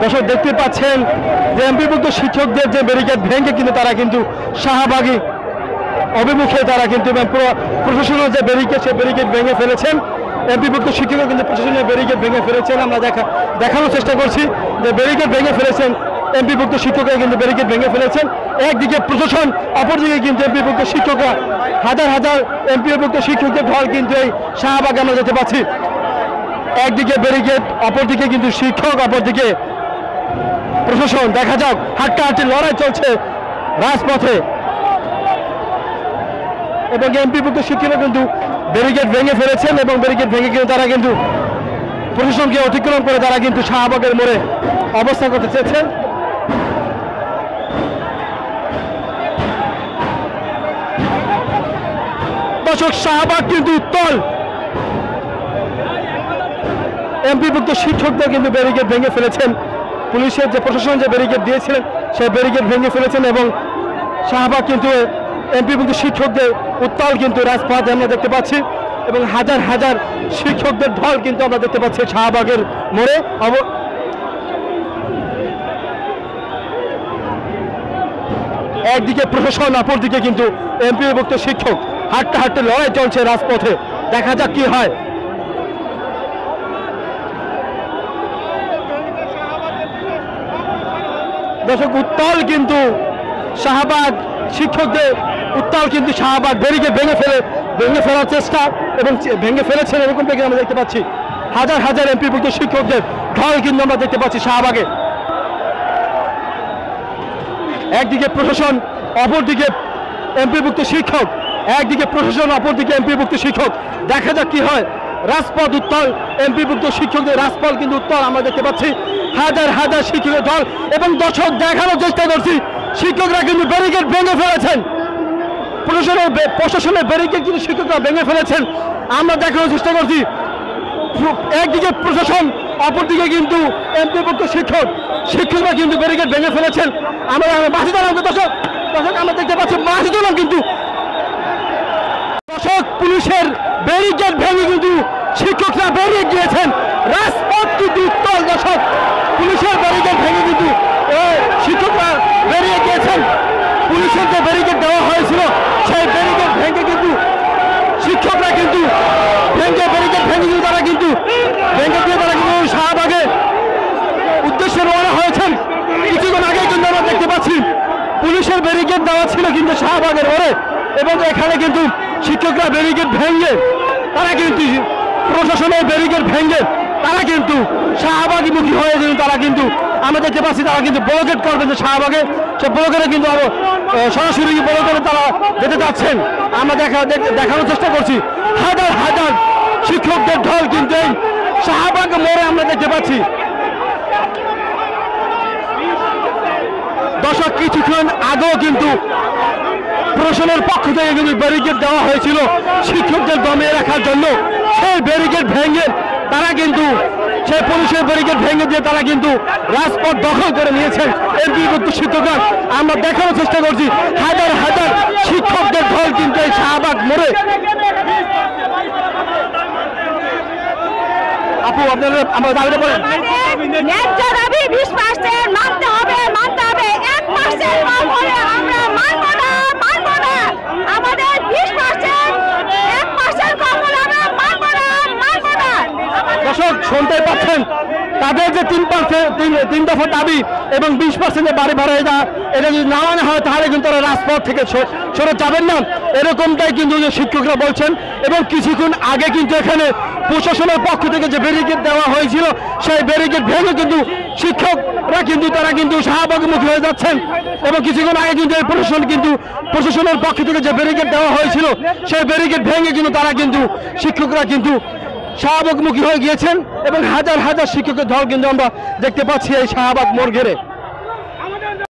দর্শক দেখতে পাচ্ছেন যে এমপিভুক্ত শিক্ষকদের যে ব্যারিকেড ভেঙে কিন্তু তারা কিন্তু শাহবাগী অভিমুখে তারা কিন্তু প্রশাসনের যে ব্যারিকেড সেই ব্যারিকেড ভেঙে ফেলেছেন। এমপিভুক্ত শিক্ষকরা কিন্তু প্রশাসনের ব্যারিকেড ভেঙে ফেলেছেন। আমরা দেখানোর চেষ্টা করছি যে ব্যারিকেড ভেঙে ফেলেছেন এমপিভুক্ত শিক্ষকরা কিন্তু ব্যারিকেড ভেঙে ফেলেছেন। একদিকে প্রশাসন, অপরদিকে কিন্তু এমপিভুক্ত শিক্ষকরা, হাজার হাজার এমপিভুক্ত শিক্ষকদের ঢল কিন্তু এই শাহবাগে আমরা যেতে পাচ্ছি। একদিকে ব্যারিকেড, অপরদিকে কিন্তু শিক্ষক, অপরদিকে প্রশাসন। দেখা যাক, হাড্ডাহাড্ডি লড়াই চলছে রাজপথে এবং এমপিভুক্ত শিক্ষকরা কিন্তু ব্যারিকেড ভেঙে ফেলেছেন এবং ব্যারিকেড ভেঙে কিন্তু তারা কিন্তু প্রশাসনকে অতিক্রম করে তারা কিন্তু শাহবাগের মোড়ে অবস্থান করতে চেয়েছেন। দর্শক, শাহবাগ কিন্তু উত্তল। এমপিভুক্ত শিক্ষকদের কিন্তু ব্যারিকেড ভেঙে ফেলেছেন। পুলিশের যে প্রশাসন যে ব্যারিকেড দিয়েছিলেন সেই ব্যারিকেড ভেঙে ফেলেছেন এবং শাহবাগ কিন্তু এমপিভুক্ত শিক্ষকদের উত্তাল কিন্তু রাজপথে আমরা দেখতে পাচ্ছি এবং হাজার হাজার শিক্ষকদের ঢল কিন্তু আমরা দেখতে পাচ্ছি শাহবাগের মোড়ে। একদিকে প্রশাসন, অপরদিকে কিন্তু এমপিভুক্ত শিক্ষক, হাড্ডাহাড্ডি লড়াই চলছে রাজপথে। দেখা যাক কি হয়। দর্শক, উত্তাল কিন্তু শাহবাগ শিক্ষকদের, উত্তাল কিন্তু শাহবাগ ব্যারিকেড ভেঙে ফেলার চেষ্টা এবং ভেঙে ফেলেছেন এরকম থেকে আমরা দেখতে পাচ্ছি। হাজার হাজার এমপিভুক্ত শিক্ষকদের ঢল কিন্তু আমরা দেখতে পাচ্ছি শাহবাগে। একদিকে প্রশাসন, অপরদিকে এমপিভুক্ত শিক্ষক, একদিকে প্রশাসন, অপরদিকে এমপিভুক্ত শিক্ষক। দেখা যাক কি হয়। রাজপথ উত্তাল, এমপিভুক্ত শিক্ষকদের রাজপথ কিন্তু উত্তাল আমরা দেখতে পাচ্ছি। হাজার হাজার শিক্ষকের ঢল এবং দর্শক দেখানোর চেষ্টা করছি শিক্ষকরা কিন্তু ব্যারিকেড ভেঙে ফেলেছেন। প্রশাসনের ব্যারিকেড কিন্তু শিক্ষকরা ভেঙে ফেলেছেন। আমরা দেখানোর চেষ্টা করছি একদিকে প্রশাসন, অপরদিকে কিন্তু এমপিভুক্ত শিক্ষকরা কিন্তু ব্যারিকেড ভেঙে ফেলেছেন। আমরা মাসুদুল আলমকে দর্শক আমরা দেখতে পাচ্ছি মাসুদুল আলম কিন্তু দর্শক পুলিশের ব্যারিকেড ভেঙে কিন্তু শিক্ষকরা বেরিয়ে গিয়েছেন। রাজপথ কিন্তু উত্তল। দর্শক, পুলিশের ব্যারিকেড ভেঙে কিন্তু শিক্ষকরা বেরিয়ে গিয়েছেন। পুলিশের যে ব্যারিকেড দেওয়া হয়েছিল সেই ব্যারিকেড ভেঙে কিন্তু শিক্ষকরা কিন্তু ব্যারিকেড ভেঙে দিয়ে তারা কিন্তু শাহবাগের উদ্দেশ্যে রওনা হয়েছেন। কিছুক্ষণ আগে কিন্তু আমরা দেখতে পাচ্ছি পুলিশের ব্যারিকেড দেওয়া ছিল কিন্তু শাহবাগের ওরে এবং এখানে কিন্তু শিক্ষকরা ব্যারিকেড ভেঙে তারা কিন্তু প্রশাসনের ব্যারিকেড ভেঙে তারা কিন্তু শাহবাগীমুখী হয়ে কিন্তু তারা কিন্তু আমরা দেখতে পাচ্ছি তারা কিন্তু ব্লকেট করবেন যে শাহবাগে, সে ব্লকেটে কিন্তু সরাসরি ব্লকেটে তারা যেতে যাচ্ছেন। আমরা দেখানোর চেষ্টা করছি হাজার হাজার শিক্ষকদের ঢল কিন্তু এই শাহবাগ মোড়ে আমরা দেখতে পাচ্ছি। দর্শক, কিছুক্ষণ আগেও কিন্তু প্রশাসনের পক্ষ থেকে কিন্তু ব্যারিকেড দেওয়া হয়েছিল শিক্ষকদের দমিয়ে রাখার জন্য। সেই ব্যারিকেড ভেঙে তারা কিন্তু সেই পুলিশের ব্যারিকেড ভেঙে দিয়ে তারা কিন্তু রাজপথ দখল করে নিয়েছেন এমপিভুক্ত শিক্ষকরা। আমরা দেখানোর চেষ্টা করছি হাজার হাজার শিক্ষকদের ঢল কিন্তু এই শাহবাগ মোড়ে। আপু, আপনারা আমরা দাবিটা বলেন। ন্যায্য দাবি 20% মানতে হবে। 1% কম হলে আমরা মানব না। আমাদের 20%, 1% কম হলে আমরা মানব না। দর্শক, শুনতে পাচ্ছেন তাদের যে 3 দফা দাবি এবং 20% বাড়ি ভাড়া এটা যদি না মানা হয় তাহলে কিন্তু তারা রাজপথ থেকে সরে যাবেন না, এরকমটাই কিন্তু শিক্ষকরা বলছেন। এবং কিছুক্ষণ আগে কিন্তু এখানে প্রশাসনের পক্ষ থেকে যে ব্যারিকেড দেওয়া হয়েছিল সেই ব্যারিকেড ভেঙে কিন্তু শিক্ষকরা কিন্তু তারা কিন্তু শাহবাগমুখী হয়ে যাচ্ছেন এবং কিছুক্ষণ আগে কিন্তু এই প্রশাসনের পক্ষ থেকে যে ব্যারিকেড দেওয়া হয়েছিল সেই ব্যারিকেড ভেঙে কিন্তু তারা কিন্তু শিক্ষকরা কিন্তু শাহবাগমুখী হয়ে গিয়েছেন এবং হাজার হাজার শিক্ষকের ঢল কিন্তু আমরা দেখতে পাচ্ছি এই শাহবাগ মোড় ঘেরে।